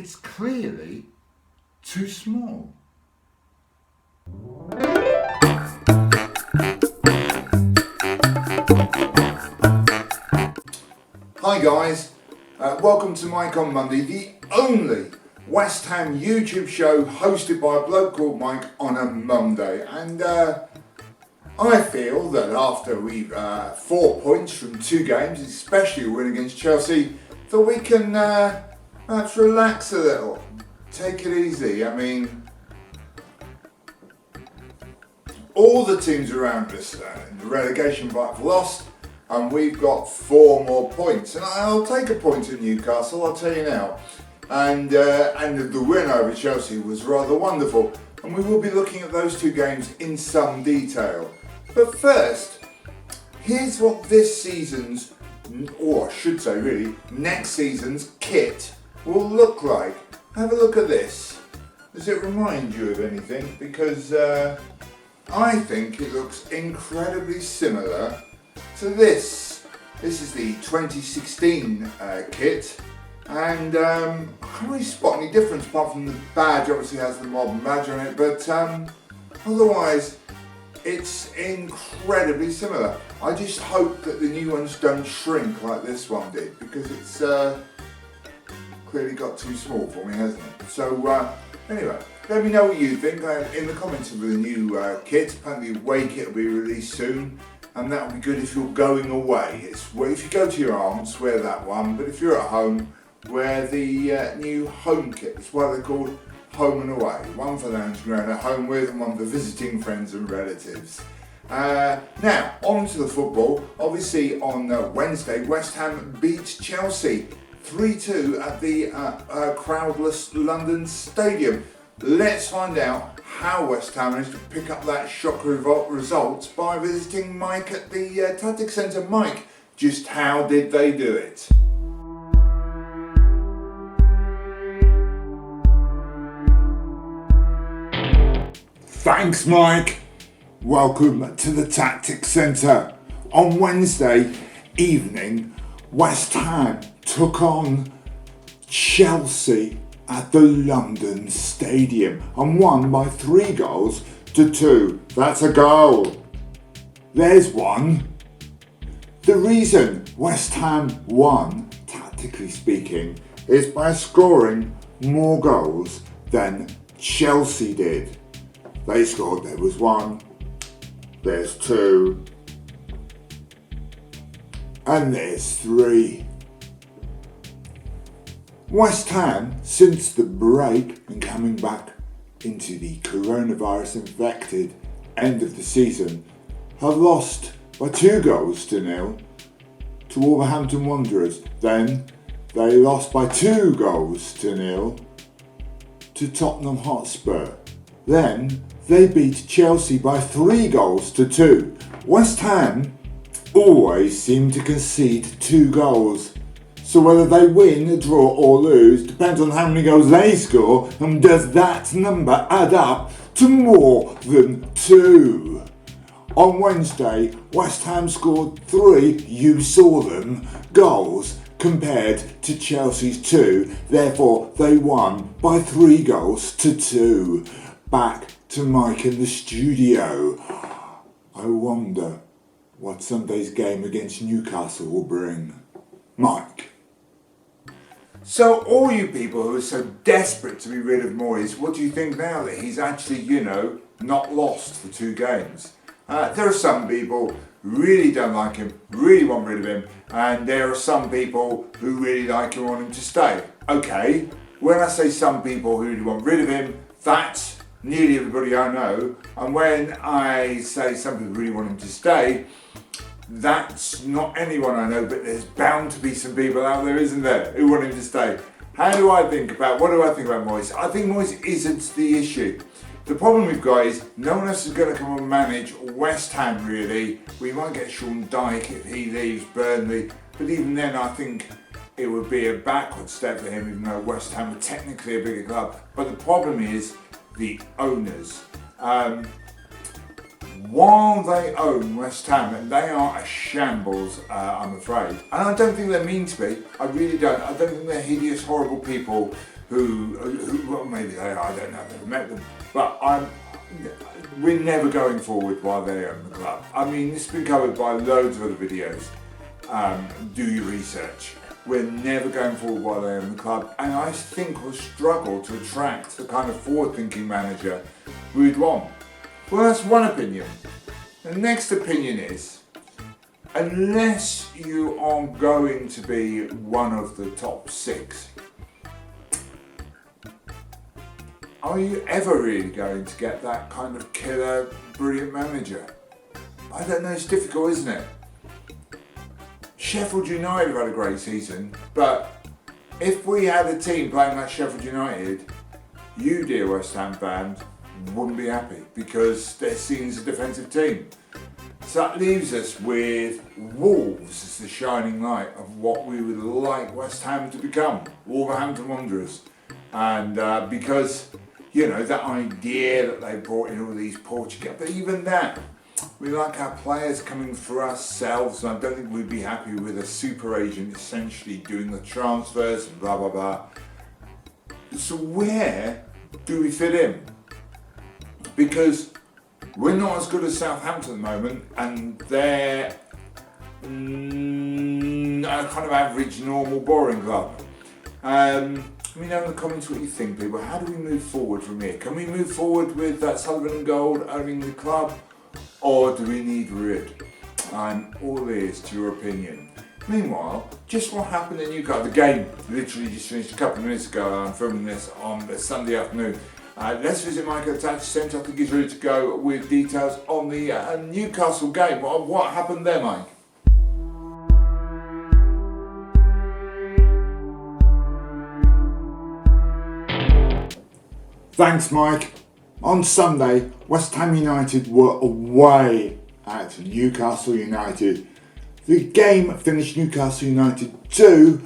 it's clearly too small. Hi guys, welcome to Mike on Monday, the only West Ham YouTube show hosted by a bloke called Mike on a Monday. And I feel that after we've 4 points from 2 games, especially a win against Chelsea, that we can perhaps relax a little, take it easy. I mean, all the teams around us in the relegation fight have lost, and we've got 4 more points. And I'll take a point at Newcastle, I'll tell you now. And the win over Chelsea was rather wonderful. And we will be looking at those 2 games in some detail. But first, here's what this season's, or I should say really, next season's kit will look like. Have a look at this. Does it remind you of anything? Because I think it looks incredibly similar to this. This is the 2016 kit, and I can't really spot any difference apart from the badge. Obviously has the modern badge on it, but otherwise it's incredibly similar. I just hope that the new ones don't shrink like this one did, because it's clearly got too small for me, hasn't it? So anyway, let me know what you think in the comments of the new kit. Apparently the away kit will be released soon, and that will be good if you're going away. If you go to your aunts, wear that one, but if you're at home, wear the new home kit. That's why they're called home and away. One for lounging around at home with, and one for visiting friends and relatives. Now, on to the football. Obviously on Wednesday, West Ham beat Chelsea 3-2 at the crowdless London Stadium. Let's find out how West Ham managed to pick up that shock result by visiting Mike at the Tactics Centre. Mike, just how did they do it? Thanks, Mike. Welcome to the Tactics Centre. On Wednesday evening, West Ham took on Chelsea at the London Stadium and won by 3-2. That's a goal. There's one. The reason West Ham won, tactically speaking, is by scoring more goals than Chelsea did. They scored, there was 1, there's 2, and there's 3. West Ham, since the break and coming back into the coronavirus infected end of the season, have lost by 2-0 to Wolverhampton Wanderers. Then they lost by 2-0 to Tottenham Hotspur. Then they beat Chelsea by 3-2. West Ham always seem to concede 2 goals. So whether they win, draw or lose depends on how many goals they score, and does that number add up to more than 2? On Wednesday, West Ham scored 3, you saw them, goals compared to Chelsea's 2. Therefore, they won by 3-2. Back to Mike in the studio. I wonder what Sunday's game against Newcastle will bring. Mike. So all you people who are so desperate to be rid of Moyes, what do you think now that he's actually, not lost for 2 games? There are some people who really don't like him, really want rid of him, and there are some people who really like him and want him to stay. Okay, when I say some people who really want rid of him, that's nearly everybody I know, and when I say some people really want him to stay, that's not anyone I know, but there's bound to be some people out there, isn't there, who want him to stay. What do I think about Moyes? I think Moyes isn't the issue. The problem we've got is no one else is going to come and manage West Ham, really. We might get Sean Dyche if he leaves Burnley, but even then I think it would be a backward step for him, even though West Ham are technically a bigger club. But the problem is the owners. while they own West Ham, they are a shambles, I'm afraid. And I don't think they're mean to be. I really don't. I don't think they're hideous, horrible people who well, maybe they are, I don't know, I've never met them. But we're never going forward while they own the club. I mean, this has been covered by loads of other videos. Do your research. We're never going forward while they own the club, and I think we'll struggle to attract the kind of forward-thinking manager we'd want. Well, that's one opinion. The next opinion is, unless you are going to be one of the top 6, are you ever really going to get that kind of killer, brilliant manager? I don't know, it's difficult, isn't it? Sheffield United have had a great season, but if we had a team playing like Sheffield United, you, dear West Ham fans, wouldn't be happy because they're seen as a defensive team. So that leaves us with Wolves as the shining light of what we would like West Ham to become, Wolverhampton Wanderers. And because, you know, that idea that they brought in all these Portuguese, but even that, we like our players coming for ourselves, and I don't think we'd be happy with a super agent essentially doing the transfers and blah blah blah. So where do we fit in? Because we're not as good as Southampton at the moment, and they're a kind of average, normal, boring club. Let me know in the comments what you think, people. How do we move forward from here? Can we move forward with that Sullivan and Gold owning the club? Or do we need rid? I'm all ears to your opinion. Meanwhile, just what happened in Newcastle? The game literally just finished a couple of minutes ago. I'm filming this on a Sunday afternoon. Let's visit Mike at the Tax Centre. I think he's ready to go with details on the Newcastle game. What happened there, Mike? Thanks, Mike. On Sunday, West Ham United were away at Newcastle United. The game finished Newcastle United 2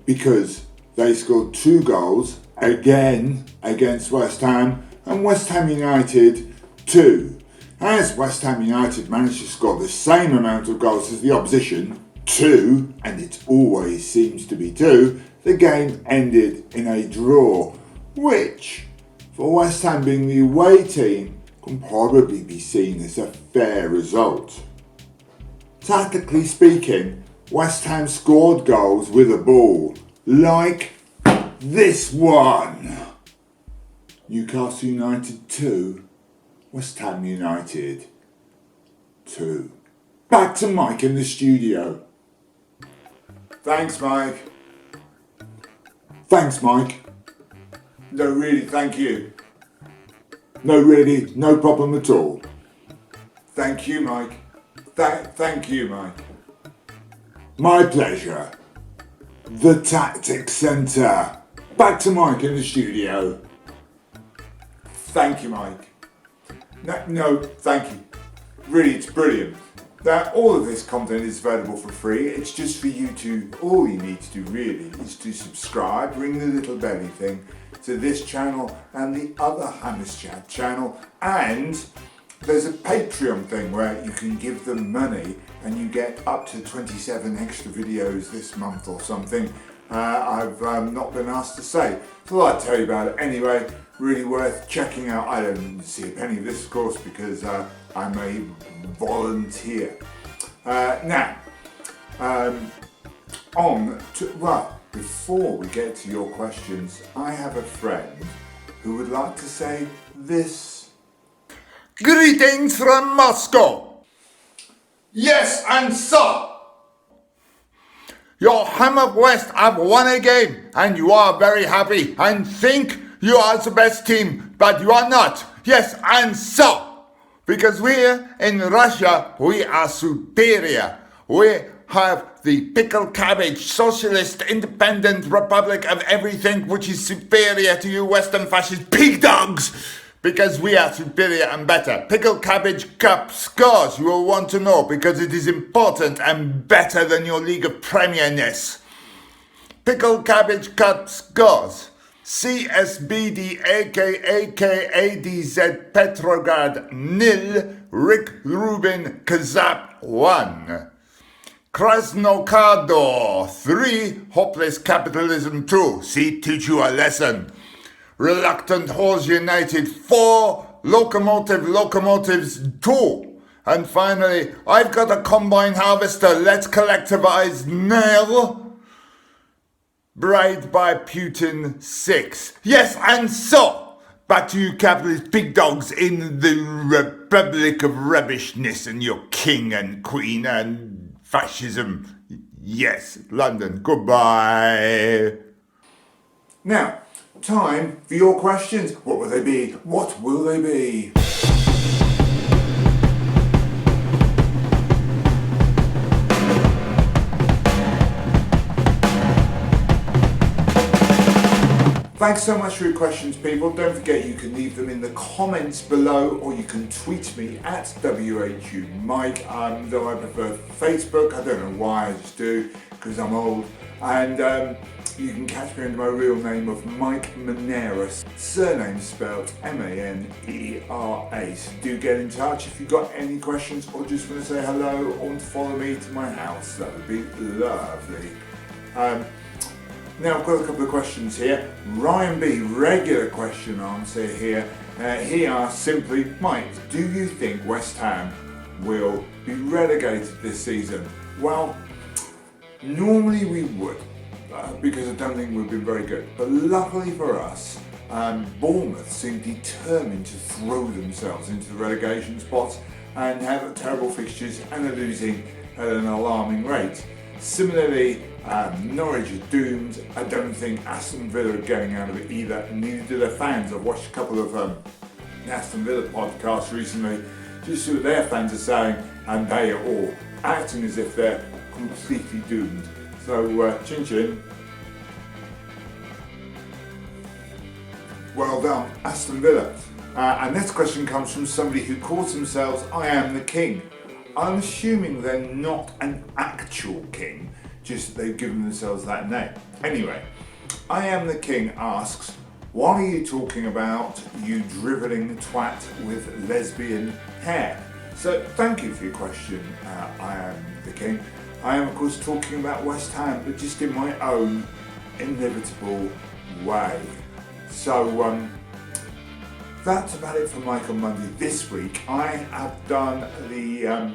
because they scored 2 goals again against West Ham, and West Ham United 2. As West Ham United managed to score the same amount of goals as the opposition, 2, and it always seems to be 2, the game ended in a draw, which, for West Ham being the away team, can probably be seen as a fair result. Tactically speaking, West Ham scored goals with a ball, like this one. Newcastle United 2, West Ham United 2. Back to Mike in the studio. Thanks, Mike. Thanks, Mike. No, really, thank you. No, really, no problem at all. Thank you, Mike. Thank you, Mike. My pleasure. The Tactics Centre. Back to Mike in the studio. Thank you, Mike. No, thank you. Really, it's brilliant. That all of this content is available for free. It's just for you to, all you need to do really is to subscribe, ring the little belly thing to this channel and the other Hannes Chat channel, and there's a Patreon thing where you can give them money and you get up to 27 extra videos this month or something. I've not been asked to say, so I'll tell you about it anyway. Really worth checking out. I don't see a penny of this, of course, because I'm a volunteer. Before we get to your questions, I have a friend who would like to say this. Greetings from Moscow. Yes, and so. Your Ham of West have won a game and you are very happy and think you are the best team, but you are not. Yes, and so. Because we're in Russia, we are superior. We have the pickled cabbage, socialist, independent republic of everything which is superior to you Western fascist pig dogs. Because we are superior and better. Pickled cabbage cup scores, you will want to know, because it is important and better than your League of Premierness. Pickled cabbage cup scores. CSBD AKAKADZ Petrograd nil, Rick Rubin Kazap 1. Krasnokado 3. Hopeless Capitalism 2. See, teach you a lesson. Reluctant Horse United 4. Locomotives 2. And finally, I've got a combine harvester. Let's collectivize nail. Bride by Putin 6. Yes, and so, back to you capitalist big dogs in the Republic of Rubbishness and your king and queen and fascism. Yes, London, goodbye. Now, time for your questions. What will they be? What will they be? Thanks so much for your questions, people. Don't forget you can leave them in the comments below, or you can tweet me at WHUMike. Though I prefer Facebook, I don't know why, I just do, because I'm old. And you can catch me under my real name of Mike Maneras, surname spelled M-A-N-E-R-A. So do get in touch if you've got any questions or just want to say hello or want to follow me to my house. That would be lovely. Now I've got a couple of questions here. Ryan B, regular question answer here. He asks simply, Mike, do you think West Ham will be relegated this season? Well, normally we would, because I don't think we've been very good. But luckily for us, Bournemouth seem determined to throw themselves into the relegation spots and have terrible fixtures and are losing at an alarming rate. Similarly, Norwich are doomed. I don't think Aston Villa are getting out of it either, and neither do their fans. I've watched a couple of Aston Villa podcasts recently, just see what their fans are saying, and they are all acting as if they're completely doomed. So, chin chin. Well done, Aston Villa. And this question comes from somebody who calls themselves I Am the King. I'm assuming they're not an actual king, just that they've given themselves that name. Anyway, I Am the King asks, what are you talking about, you drivelling twat with lesbian hair? So thank you for your question, I Am the King. I am of course talking about West Ham, but just in my own inevitable way. So that's about it for Mike on Monday this week. I have done the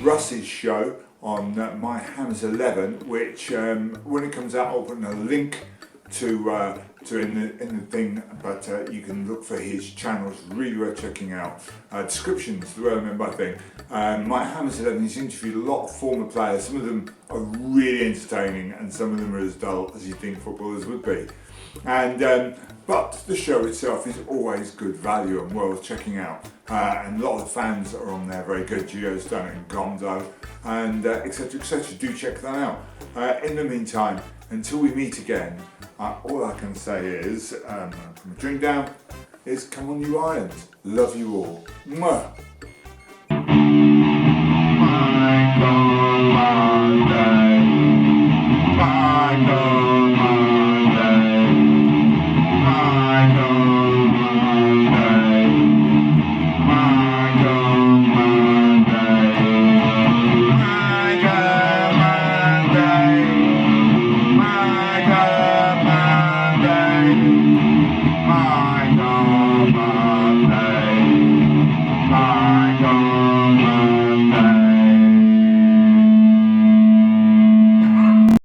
Russ's show on My Ham's 11, which when it comes out I'll put in a link to in the thing, but you can look for his channel. It's really worth checking out. Descriptions, the relevant by thing. My Ham's 11, he's interviewed a lot of former players. Some of them are really entertaining and some of them are as dull as you think footballers would be. And but the show itself is always good value and worth checking out. And a lot of the fans are on there, very good. Gio's done it in Gonzo, and etc. etc. Do check that out. In the meantime, until we meet again, all I can say is, from a drink down, is come on you Irons. Love you all. Mwah. My God, my day. My God.